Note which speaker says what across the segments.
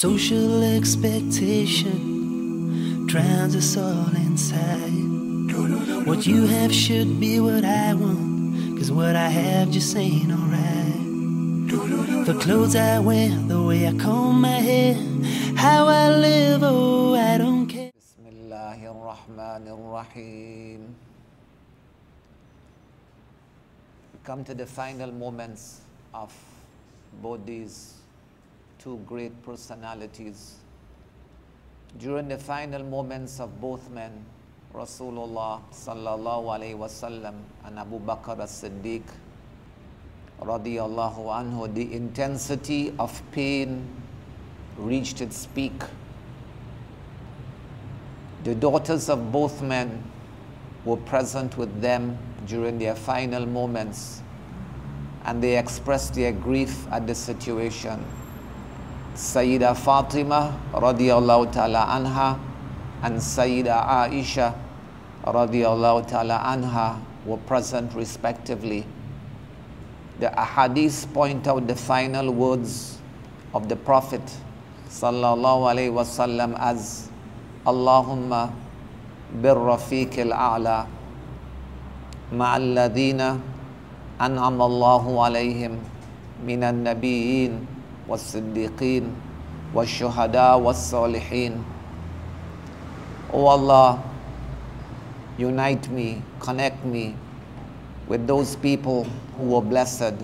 Speaker 1: Social expectation drowns us all inside. What you have should be what I want, 'cause what I have just ain't alright. The clothes I wear, the way I comb my hair, how I live, oh, I don't care.
Speaker 2: Bismillahirrahmanirrahim. We come to the final moments of both these two great personalities. During the final moments of both men, Rasulullah sallallahu alaihi wasallam and Abu Bakr as-Siddiq radiyallahu anhu, the intensity of pain reached its peak. The daughters of both men were present with them during their final moments, and they expressed their grief at the situation. Sayyida Fatima radiyallahu ta'ala anha and Sayyida Aisha radiyallahu ta'ala anha were present respectively. The ahadith point out the final words of the Prophet sallallahu alaihi wasallam as Allahumma birrafiqil a'la ma'al ladina an'ama Allahu alayhim minan nabiyyin was-siddiqeen wash-shuhada was-salihin. O Allah, unite me, connect me with those people who were blessed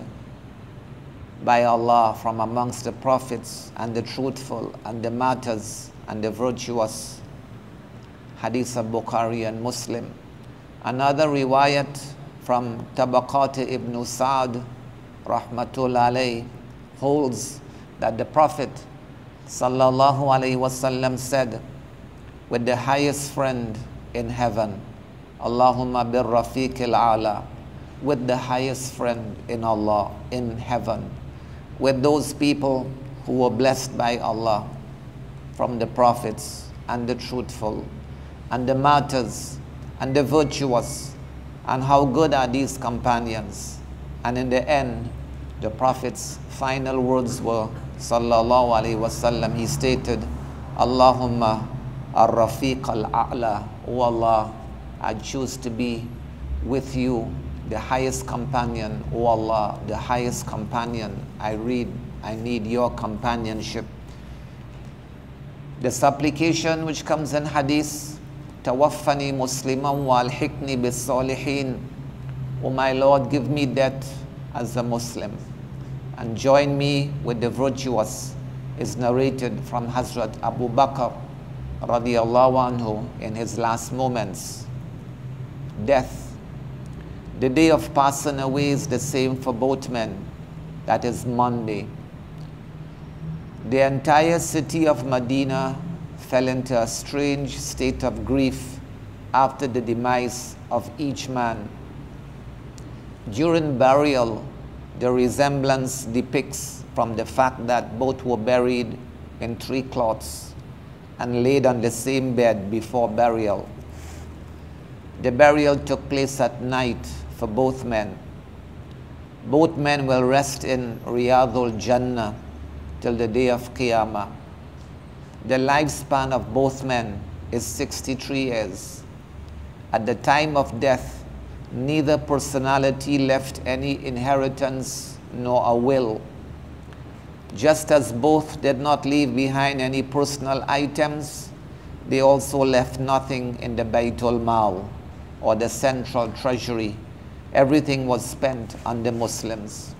Speaker 2: by Allah from amongst the prophets and the truthful and the martyrs and the virtuous. Hadith of Bukhari and Muslim. Another riwayat from Tabaqat ibn Sa'd rahmatullah alayh holds that the Prophet sallallahu alayhi wasallam said, with the highest friend in heaven, Allahumma birrafiqil a'la, with the highest friend in Allah, in heaven, with those people who were blessed by Allah from the prophets and the truthful and the martyrs and the virtuous, and how good are these companions. And in the end, the Prophet's final words were, sallallahu alaihi wasallam, he stated, Allahumma ar-rafiq al-a'la, O Allah, I choose to be with you, the highest companion. O Allah, the highest companion. I need your companionship. The supplication which comes in hadith, tawaffani musliman wa alhiqni bis salihin, O my Lord, give me death as a Muslim and join me with the virtuous, is narrated from Hazrat Abu Bakr radiyallahu anhu in his last moments. Death, the day of passing away, is the same for both men. That is Monday. The entire city of Medina fell into a strange state of grief after the demise of each man. During burial, the resemblance depicts from the fact that both were buried in 3 cloths and laid on the same bed before burial. The burial took place at night for both men. Both men will rest in Riyadul Jannah till the day of Qiyamah. The lifespan of both men is 63 years. At the time of death, neither personality left any inheritance nor a will. Just as both did not leave behind any personal items, they also left nothing in the Baytul Mal or the central treasury. Everything was spent on the Muslims.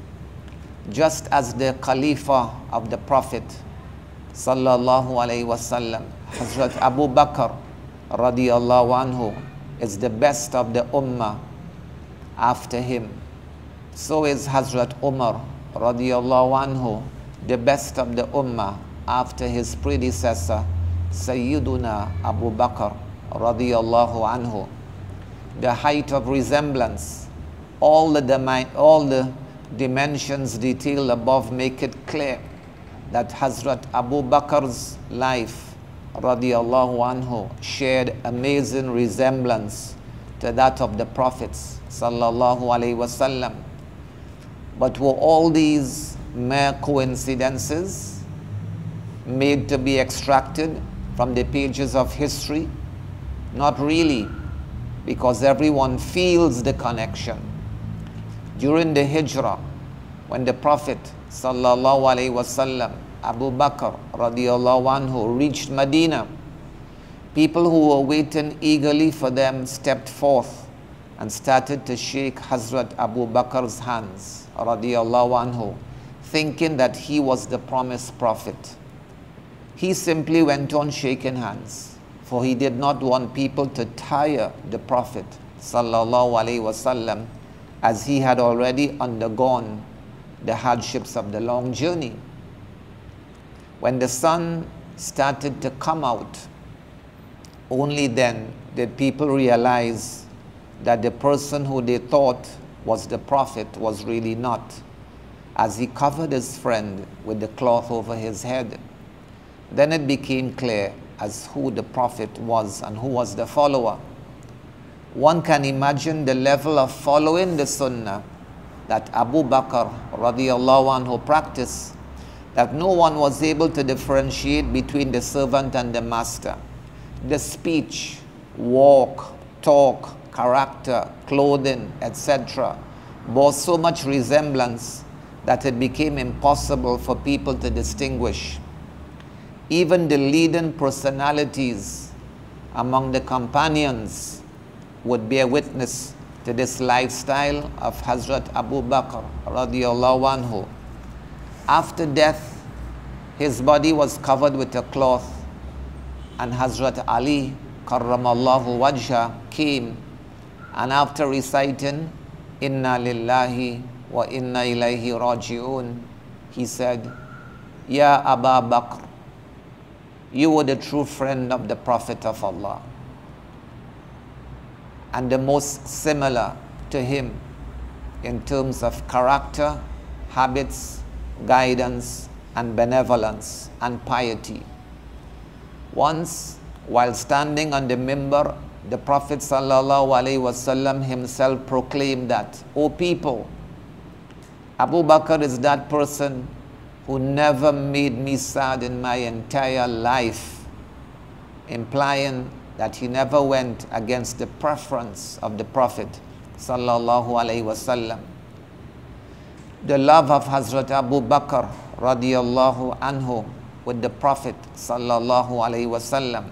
Speaker 2: Just as the Khalifa of the Prophet sallallahu alaihi wasallam, Hazrat Abu Bakr radiyallahu anhu, is the best of the ummah after him, so is Hazrat Umar radiyallahu anhu the best of the ummah after his predecessor Sayyiduna Abu Bakr radiyallahu anhu. The height of resemblance, all the dimensions detailed above make it clear that Hazrat Abu Bakr's life radiyallahu anhu shared amazing resemblance to that of the Prophets sallallahu alaihi wasallam. But were all these mere coincidences? made to be extracted from the pages of history? Not really, because everyone feels the connection. During the Hijrah, when the Prophet sallallahu alaihi wasallam, Abu Bakr radiallahu anhu, reached Medina, people who were waiting eagerly for them stepped forth and started to shake Hazrat Abu Bakr's hands radiallahu anhu, thinking that he was the promised prophet. He simply went on shaking hands, for he did not want people to tire the Prophet sallallahu alaihi wasallam, as he had already undergone the hardships of the long journey. When the sun started to come out, only then did people realize that the person who they thought was the Prophet was really not, as he covered his friend with the cloth over his head. Then it became clear as who the Prophet was and who was the follower. One can imagine the level of following the Sunnah that Abu Bakr radiallahu anhu practiced, that no one was able to differentiate between the servant and the master. The speech, walk, talk, character, clothing, etc. bore so much resemblance that it became impossible for people to distinguish. Even the leading personalities among the companions would bear witness to this lifestyle of Hazrat Abu Bakr radiallahu anhu. After death, his body was covered with a cloth, and Hazrat Ali karramallahu wajha came, and after reciting Inna lillahi wa inna ilayhi raji'un, he said, Ya Aba Bakr, you were the true friend of the Prophet of Allah, and the most similar to him in terms of character, habits, guidance, and benevolence and piety. Once, while standing on the mimbar, the Prophet sallallahu alaihi wasallam himself proclaimed that, O people, Abu Bakr is that person who never made me sad in my entire life, implying that he never went against the preference of the Prophet sallallahu alaihi wasallam. The love of Hazrat Abu Bakr radiallahu anhu with the Prophet sallallahu alaihi wasallam,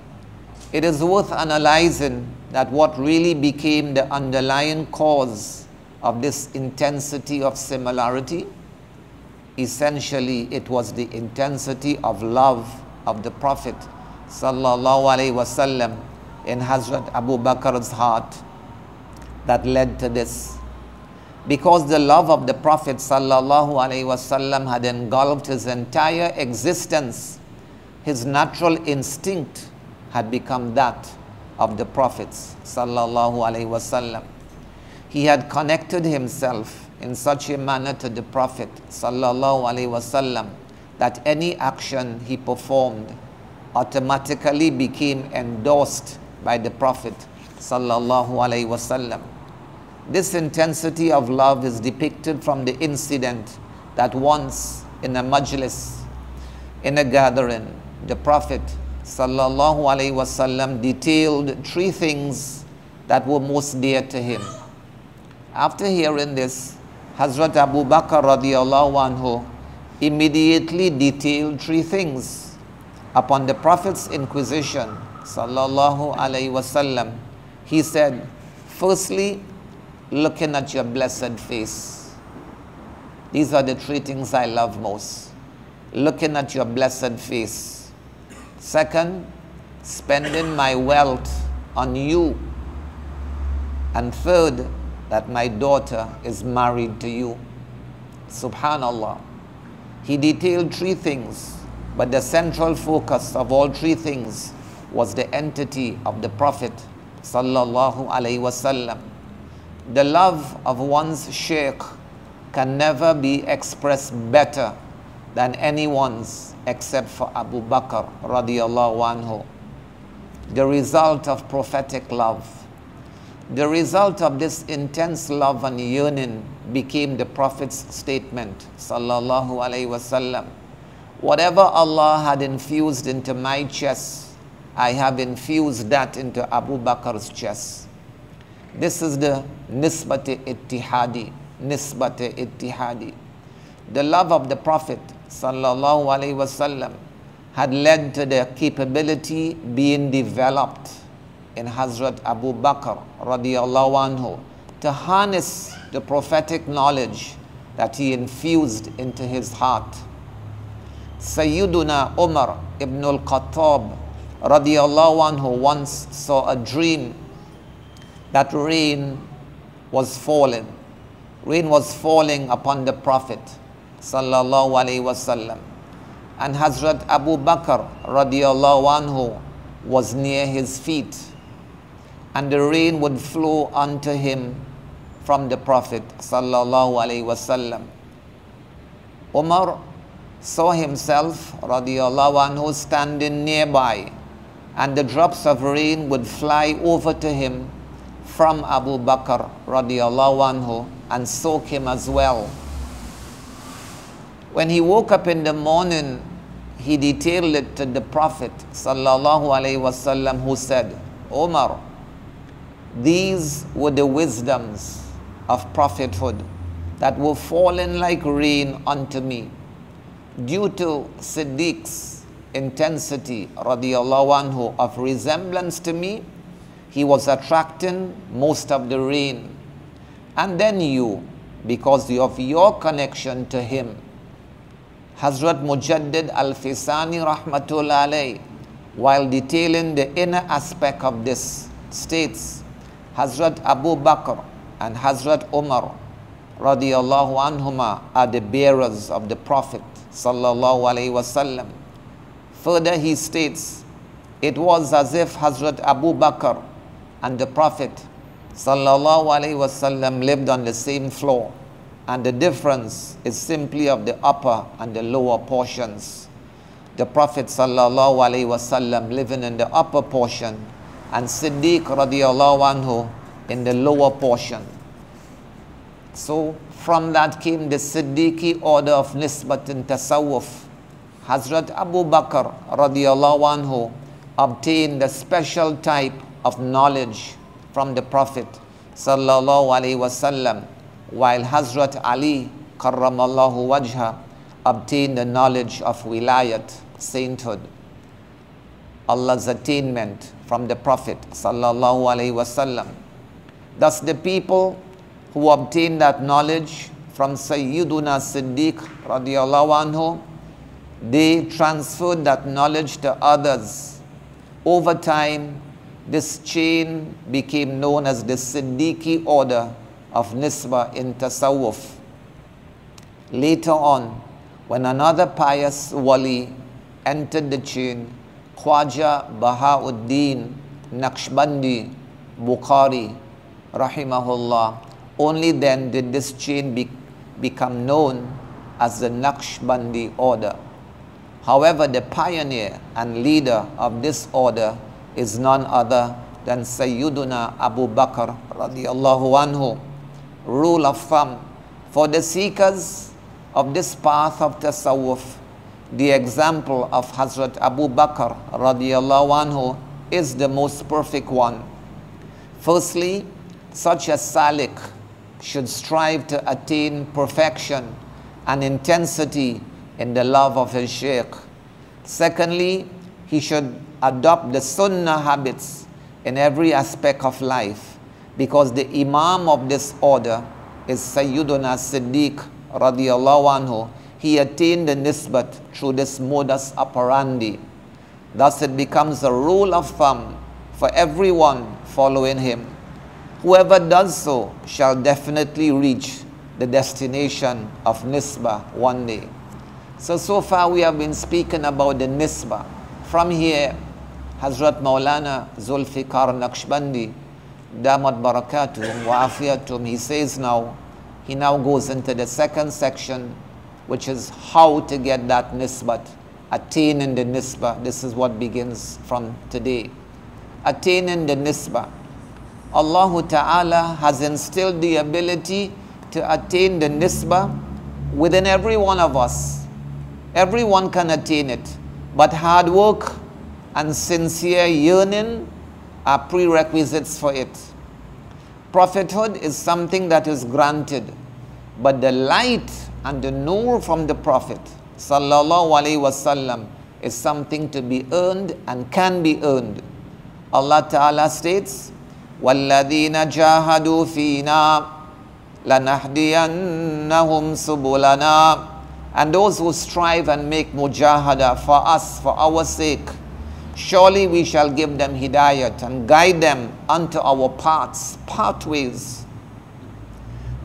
Speaker 2: it is worth analyzing that what really became the underlying cause of this intensity of similarity. Essentially, it was the intensity of love of the Prophet sallallahu alaihi wasallam in Hazrat Abu Bakr's heart that led to this. Because the love of the Prophet sallallahu alaihi wasallam had engulfed his entire existence, his natural instinct had become that of the Prophets sallallahu alaihi wasallam. He had connected himself in such a manner to the Prophet sallallahu alaihi wasallam that any action he performed automatically became endorsed by the Prophet sallallahu alaihi wasallam. This intensity of love is depicted from the incident that once in a majlis, in a gathering, the Prophet sallallahu alaihi wasallam detailed 3 things that were most dear to him. After hearing this, Hazrat Abu Bakr radiallahu anhu immediately detailed 3 things. Upon the Prophet's inquisition sallallahu alaihi wasallam, he said, firstly, looking at your blessed face. These are the 3 things I love most. Looking at your blessed face. Second, spending my wealth on you. And third, that my daughter is married to you. Subhanallah. He detailed 3 things, but the central focus of all 3 things was the entity of the Prophet sallallahu alaihi wasallam. The love of one's sheikh can never be expressed better than anyone's except for Abu Bakr radiallahu anhu. The result of prophetic love, the result of this intense love and yearning became the Prophet's statement sallallahu alaihi wasallam, Whatever Allah had infused into my chest, I have infused that into Abu Bakr's chest. This is the nisbat ittihadi. Nisbat ittihadi. The love of the Prophet sallallahu alaihi wasallam had led to the capability being developed in Hazrat Abu Bakr radiyallahu anhu to harness the prophetic knowledge that he infused into his heart. Sayyiduna Umar ibn al-Khattab radiyallahu anhu once saw a dream that rain was falling. Rain was falling upon the Prophet sallallahu alaihi wasallam, and Hazrat Abu Bakr radiyallahu anhu was near his feet, and the rain would flow unto him from the Prophet sallallahu alaihi wasallam. Umar saw himself radiyallahu anhu standing nearby, and the drops of rain would fly over to him from Abu Bakr radiyallahu anhu and soak him as well. When he woke up in the morning, he detailed it to the Prophet sallallahu alaihi wasallam, who said, Umar, these were the wisdoms of prophethood that were falling like rain unto me. Due to Siddiq's intensity radiyallahu anhu of resemblance to me, he was attracting most of the rain. And then you, because of your connection to him. Hazrat Mujaddid al-Fisani rahmatullah alayh, while detailing the inner aspect of this, states, Hazrat Abu Bakr and Hazrat Umar radiyallahu anhuma are the bearers of the Prophet sallallahu alaihi wasallam. Further he states, it was as if Hazrat Abu Bakr and the Prophet sallallahu alaihi wasallam lived on the same floor, and the difference is simply of the upper and the lower portions. The Prophet sallallahu alaihi wasallam living in the upper portion, and Siddiq radiyallahu anhu in the lower portion. So from that came the Siddiqi order of Nisbat in Tasawwuf. Hazrat Abu Bakr radiyallahu anhu obtained a special type of knowledge from the Prophet sallallahu alaihi wasallam, while Hazrat Ali karramallahu wajha obtained the knowledge of wilayat, sainthood, Allah's attainment from the Prophet sallallahu alaihi wasallam. Thus the people who obtained that knowledge from Sayyiduna Siddiq radiyallahu anhu, they transferred that knowledge to others. Over time, this chain became known as the Siddiqi order of Nisbah in Tasawwuf. Later on, when another pious wali entered the chain, Khwaja Bahauddin Naqshbandi Bukhari rahimahullah, only then did this chain become known as the Naqshbandi order. However, the pioneer and leader of this order is none other than Sayyiduna Abu Bakr radiyallahu anhu. Rule of thumb, for the seekers of this path of Tasawwuf, the example of Hazrat Abu Bakr radiyallahu anhu is the most perfect one. Firstly, such a salik should strive to attain perfection and intensity in the love of his shaykh. Secondly, he should adopt the sunnah habits in every aspect of life, because the imam of this order is Sayyiduna Siddiq radiyallahu anhu. He attained the nisbat through this modus operandi. Thus it becomes a rule of thumb for everyone following him. Whoever does so shall definitely reach the destination of nisbah one day. So far we have been speaking about the nisbah. From here, Hazrat Maulana Zulfikar Naqshbandi, Damat Barakatuhum wa Afiyatum, he now goes into the second section, which is how to get that nisbat, attaining the nisbah. This is what begins from today. Attaining the nisbah. Allah Ta'ala has instilled the ability to attain the nisbah within every one of us. Everyone can attain it, but hard work and sincere yearning are prerequisites for it. Prophethood is something that is granted, but the light and the nur from the Prophet sallallahu alaihi wasallam is something to be earned and can be earned. Allah Ta'ala states, وَالَّذِينَ جَاهَدُوا فِينَا لَنَهْدِيَنَّهُمْ سُبُلَنَا. And those who strive and make mujahada for us, for our sake, surely we shall give them hidayat and guide them unto our pathways.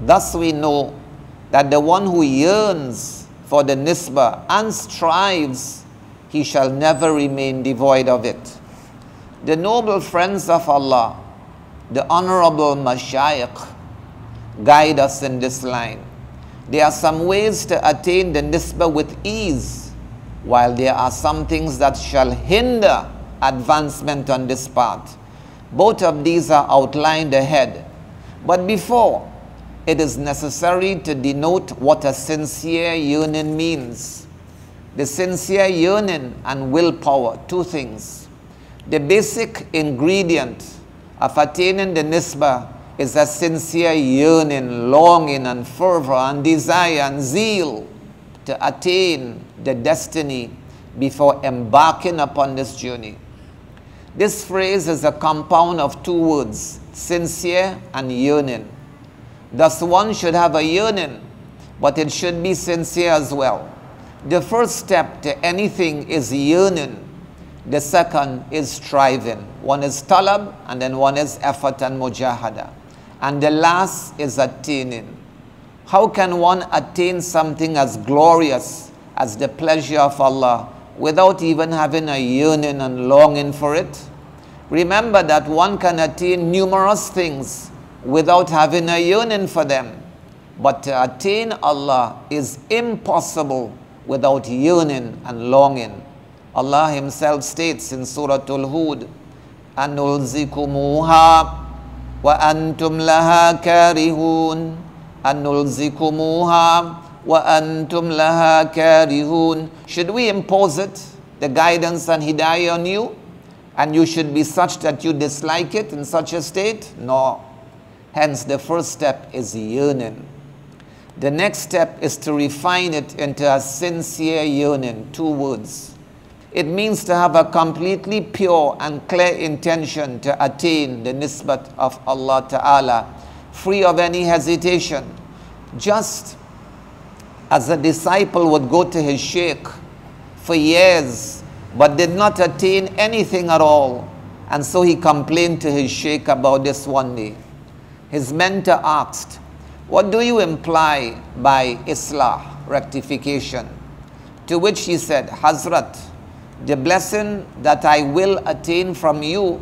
Speaker 2: Thus we know that the one who yearns for the nisbah and strives, he shall never remain devoid of it. The noble friends of Allah, the honorable mashayikh, guide us in this line. There are some ways to attain the nisbah with ease, while there are some things that shall hinder advancement on this path. Both of these are outlined ahead. But before, it is necessary to denote what a sincere yearning means. The sincere yearning and willpower, two things. The basic ingredient of attaining the nisbah is a sincere yearning, longing and fervor and desire and zeal to attain the destiny before embarking upon this journey. This phrase is a compound of two words, sincere and yearning. Thus one should have a yearning, but it should be sincere as well. The first step to anything is yearning. The second is striving. One is talab and then one is effort and mujahada. And the last is attaining. How can one attain something as glorious as the pleasure of Allah without even having a yearning and longing for it? Remember that one can attain numerous things without having a yearning for them. But to attain Allah is impossible without yearning and longing. Allah Himself states in Surah Hud, أَنُلْزِكُمُوهَا وَأَنْتُمْ لَهَا كَارِهُونَ أَنُلْزِكُمُوهَا وَأَنْتُمْ لَهَا كَارِهُونَ. Should we impose it, the guidance and hidayah on you, and you should be such that you dislike it in such a state? No. Hence the first step is yearning. The next step is to refine it into a sincere yearning, two words. It means to have a completely pure and clear intention to attain the nisbat of Allah Ta'ala, free of any hesitation. Just as a disciple would go to his sheikh for years, but did not attain anything at all. And so he complained to his sheikh about this one day. His mentor asked, "What do you imply by islah, rectification?" To which he said, "Hazrat, the blessing that I will attain from you,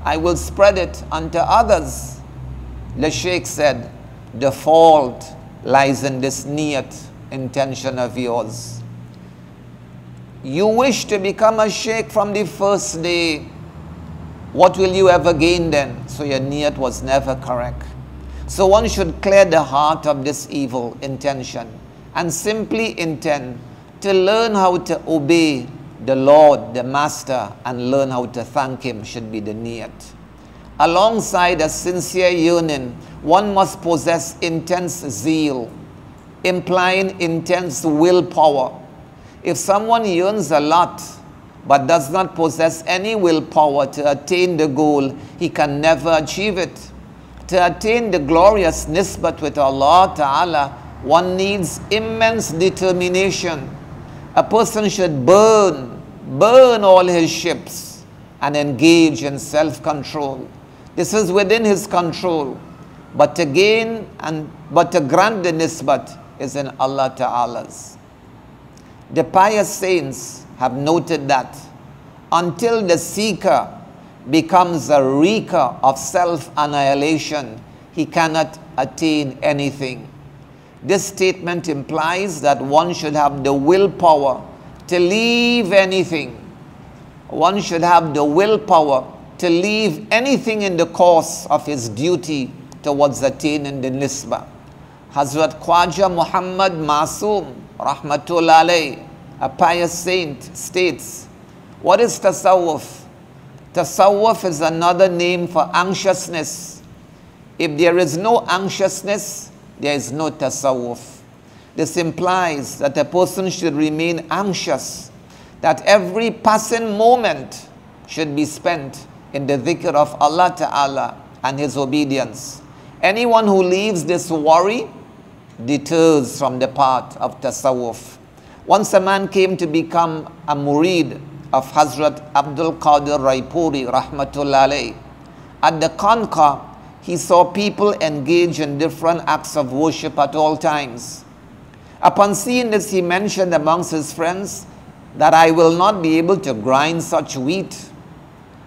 Speaker 2: I will spread it unto others." The Sheikh said, "The fault lies in this niyat, intention of yours. You wish to become a Sheikh from the first day. What will you ever gain then?" So your niyat was never correct. So one should clear the heart of this evil intention and simply intend to learn how to obey the Lord, the Master, and learn how to thank Him should be the niyat. Alongside a sincere yearning, one must possess intense zeal, implying intense willpower. If someone yearns a lot, but does not possess any willpower to attain the goal, he can never achieve it. To attain the glorious nisbat with Allah Ta'ala, one needs immense determination. A person should burn all his ships and engage in self-control. This is within his control. But to gain but to grant the nisbat is in Allah Ta'ala's. The pious saints have noted that until the seeker becomes a wreaker of self-annihilation, he cannot attain anything. This statement implies that one should have the willpower to leave anything. One should have the willpower to leave anything in the course of his duty towards attaining the nisbah. Hazrat Khwaja Muhammad Masoom Rahmatullah alayh a pious saint, states, what is tasawwuf? Tasawwuf is another name for anxiousness. If there is no anxiousness, there is no tasawwuf. This implies that a person should remain anxious, that every passing moment should be spent in the dhikr of Allah Ta'ala and His obedience. Anyone who leaves this worry deters from the path of tasawwuf. Once a man came to become a murid of Hazrat Abdul Raipuri Rahmatullah alayh. At the Khanqa, he saw people engage in different acts of worship at all times. Upon seeing this, he mentioned amongst his friends that I will not be able to grind such wheat.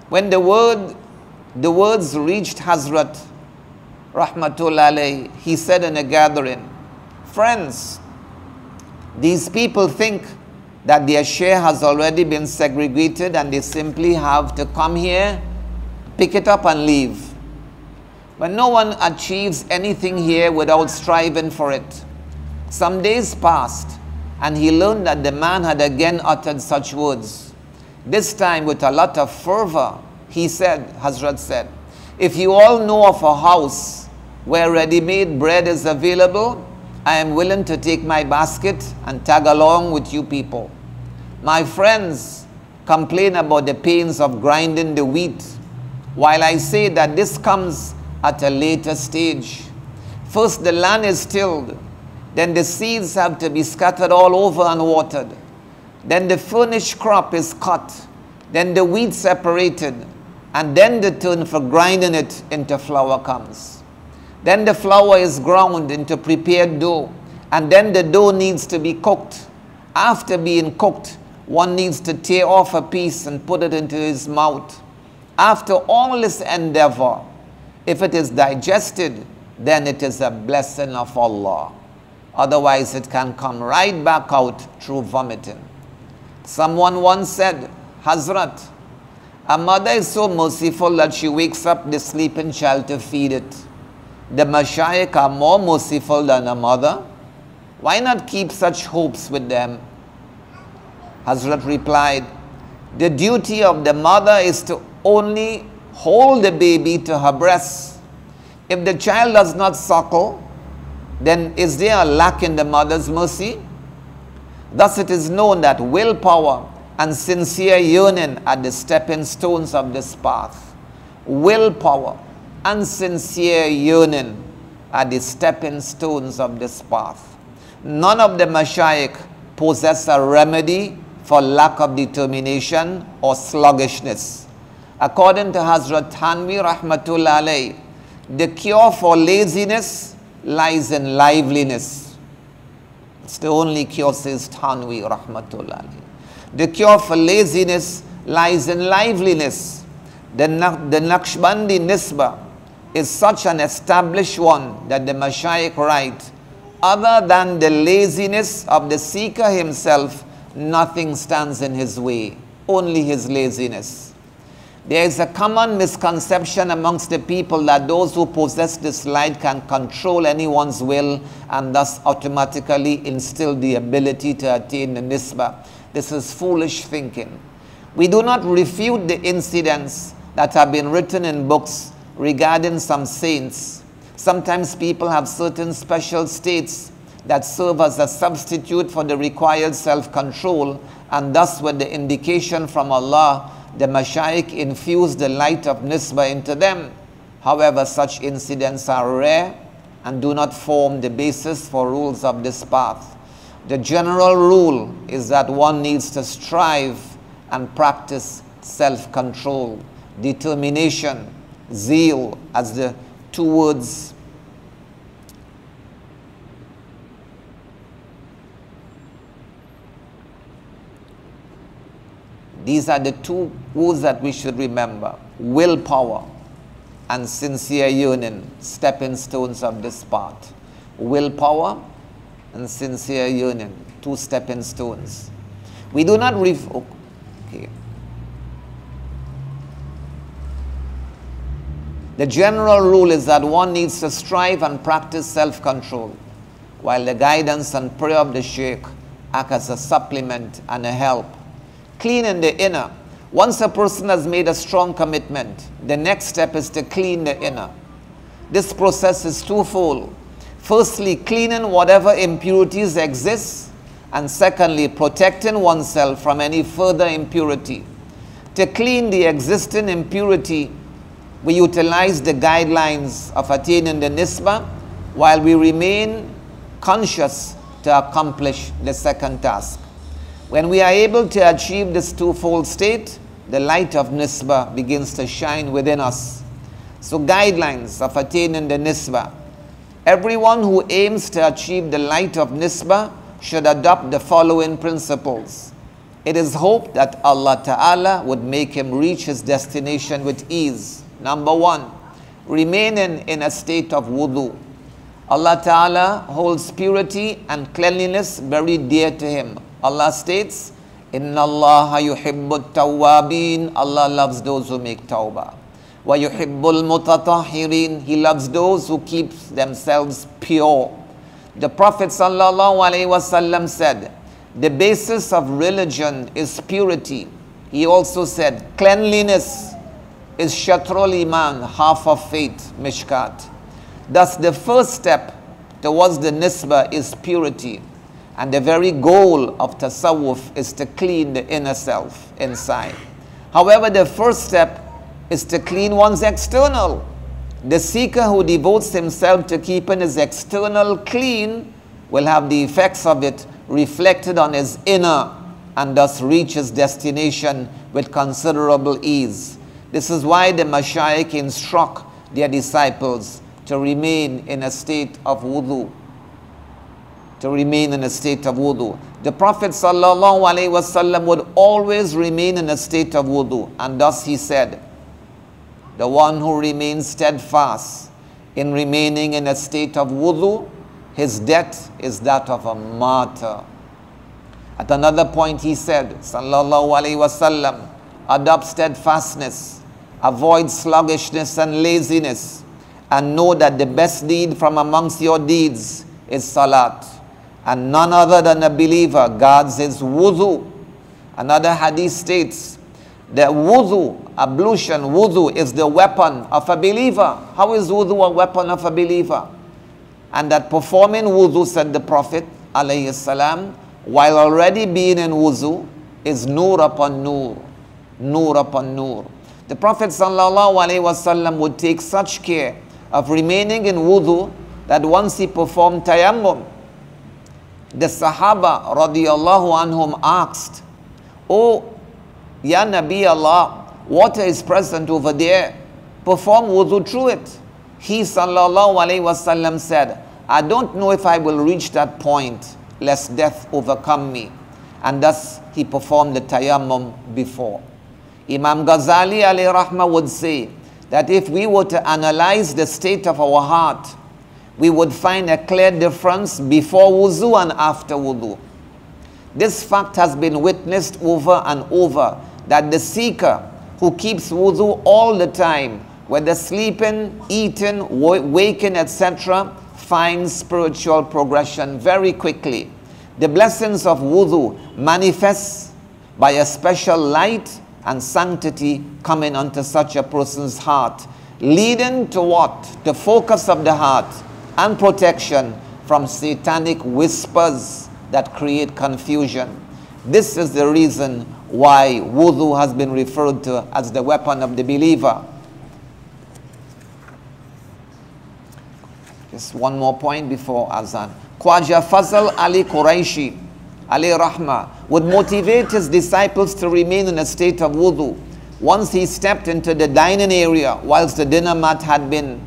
Speaker 2: When the words reached Hazrat Rahmatullah alayh, he said in a gathering, friends, these people think that their share has already been segregated and they simply have to come here, pick it up and leave. But no one achieves anything here without striving for it. Some days passed and he learned that the man had again uttered such words. This time with a lot of fervor, he said, Hazrat said, if you all know of a house where ready-made bread is available, I am willing to take my basket and tag along with you people. My friends complain about the pains of grinding the wheat, while I say that this comes at a later stage. First the land is tilled, then the seeds have to be scattered all over and watered. Then the finished crop is cut, then the wheat separated, and then the turn for grinding it into flour comes. Then the flour is ground into prepared dough, and then the dough needs to be cooked. After being cooked, one needs to tear off a piece and put it into his mouth. After all this endeavor, if it is digested, then it is a blessing of Allah. Otherwise, it can come right back out through vomiting. Someone once said, Hazrat, a mother is so merciful that she wakes up the sleeping child to feed it. The mashayikh are more merciful than a mother. Why not keep such hopes with them? Hazrat replied, the duty of the mother is to only hold the baby to her breast. If the child does not suckle, then is there a lack in the mother's mercy? Thus it is known that willpower and sincere yearning are the stepping stones of this path. Willpower and sincere yearning are the stepping stones of this path. None of the mashayikh possess a remedy for lack of determination or sluggishness. According to Hazrat Thanvi Rahmatullah alayh, the cure for laziness lies in liveliness. It's the only cure, says Thanvi Rahmatullah alayh. The cure for laziness lies in liveliness. The Naqshbandi Nisba is such an established one that the Mashayikh write, other than the laziness of the seeker himself, nothing stands in his way, only his laziness. There is a common misconception amongst the people that those who possess this light can control anyone's will and thus automatically instill the ability to attain the nisbah. This is foolish thinking. We do not refute the incidents that have been written in books regarding some saints. Sometimes people have certain special states that serve as a substitute for the required self-control, and thus with the indication from Allah, the mashayikh infuse the light of nisbah into them. However, such incidents are rare and do not form the basis for rules of this path. The general rule is that one needs to strive and practice self-control, determination, zeal, as the two words these are the two words that we should remember. Willpower and sincere yearning, stepping stones of this path. Willpower and sincere yearning, two stepping stones. We do not okay. The general rule is that one needs to strive and practice self-control, while the guidance and prayer of the Shaykh act as a supplement and a help. Clean in the inner. Once a person has made a strong commitment, the next step is to clean the inner. This process is twofold. Firstly, cleaning whatever impurities exist, and secondly, protecting oneself from any further impurity. To clean the existing impurity, we utilize the guidelines of attaining the nisbah while we remain conscious to accomplish the second task. When we are able to achieve this twofold state, the light of nisbah begins to shine within us. So guidelines of attaining the nisbah. Everyone who aims to achieve the light of nisbah should adopt the following principles. It is hoped that Allah Ta'ala would make him reach his destination with ease. Number one, remaining in a state of wudu. Allah Ta'ala holds purity and cleanliness very dear to him. Allah states, Inna Allaha yuhibbut tawwabin. Allah loves those who make tawbah. Wa yuhibbul mutatahhirin. He loves those who keep themselves pure. The Prophet sallallahu alaihi wasallam said, the basis of religion is purity. He also said, cleanliness is shatrul iman, half of faith, mishkat. Thus the first step towards the nisbah is purity. And the very goal of tasawwuf is to clean the inner self inside. However, the first step is to clean one's external. The seeker who devotes himself to keeping his external clean will have the effects of it reflected on his inner and thus reach his destination with considerable ease. This is why the Mashayikh instruct their disciples to remain in a state of wudu. To remain in a state of wudu. The Prophet sallallahu alaihi wasallam would always remain in a state of wudu, and thus he said, the one who remains steadfast in remaining in a state of wudu, his death is that of a martyr. At another point he said, sallallahu alaihi wasallam, adopt steadfastness, avoid sluggishness and laziness, and know that the best deed from amongst your deeds is salat. And none other than a believer guards his wudu. Another hadith states that wudu, ablution, wudu is the weapon of a believer. How is wudu a weapon of a believer? And that performing wudu, said the Prophet alayhi salam, while already being in wudu, is nur upon nur, nur upon nur. The Prophet sallallahu alaihi wasallam would take such care of remaining in wudu that once he performed tayammum, the Sahaba radiyallahu anhum asked, "Oh, Ya Nabi Allah, water is present over there. Perform wudu through it." He sallallahu alaihi wasallam said, "I don't know if I will reach that point, lest death overcome me." And thus he performed the tayammum before. Imam Ghazali alayhi rahmah would say that if we were to analyze the state of our heart, we would find a clear difference before wudu and after wudu. This fact has been witnessed over and over, that the seeker who keeps wudu all the time, whether sleeping, eating, waking, etc., finds spiritual progression very quickly. The blessings of wudu manifest by a special light and sanctity coming onto such a person's heart, leading to what? The focus of the heart and protection from satanic whispers that create confusion. This is the reason why wudu has been referred to as the weapon of the believer. Just one more point before Azan. Khwaja Fazl Ali Quraishi, alayhi rahmah, would motivate his disciples to remain in a state of wudu. Once he stepped into the dining area whilst the dinner mat had been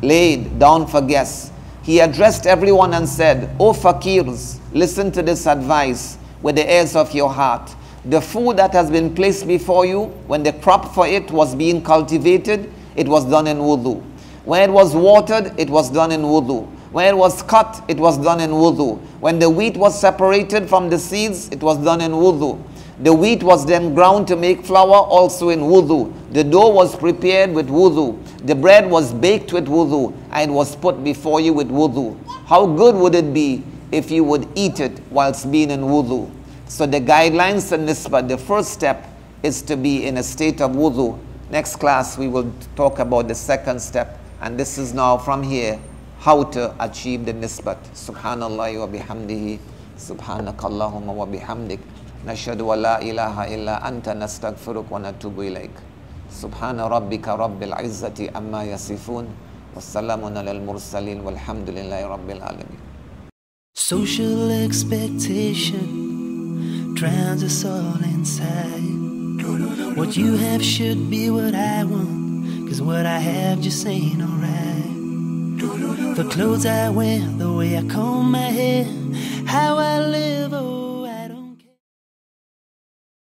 Speaker 2: laid down for guests, he addressed everyone and said, "O fakirs, listen to this advice with the ears of your heart. The food that has been placed before you, when the crop for it was being cultivated, it was done in wudu. When it was watered, it was done in wudu. When it was cut, it was done in wudu. When the wheat was separated from the seeds, it was done in wudu. The wheat was then ground to make flour, also in wudu. The dough was prepared with wudu. The bread was baked with wudu, and it was put before you with wudu. How good would it be if you would eat it whilst being in wudu. So the guidelines in nisbat, the first step is to be in a state of wudu. Next class we will talk about the second step, and this is now from here how to achieve the nisbat. Subhanallah wa bihamdihi, subhanakallahumma wa bihamdik, nashhadu wa la ilaha illa anta nastaghfiruk wa natubu ilaik. Subhana rabbika rabbil izzati amma yasifun, wassalamun alal mursalin, walhamdulillahi rabbil alamin.
Speaker 1: Social expectation drowns us all inside. What you have should be what I want, 'cause what I have just ain't alright. The clothes I wear, the way I comb my hair, how I live.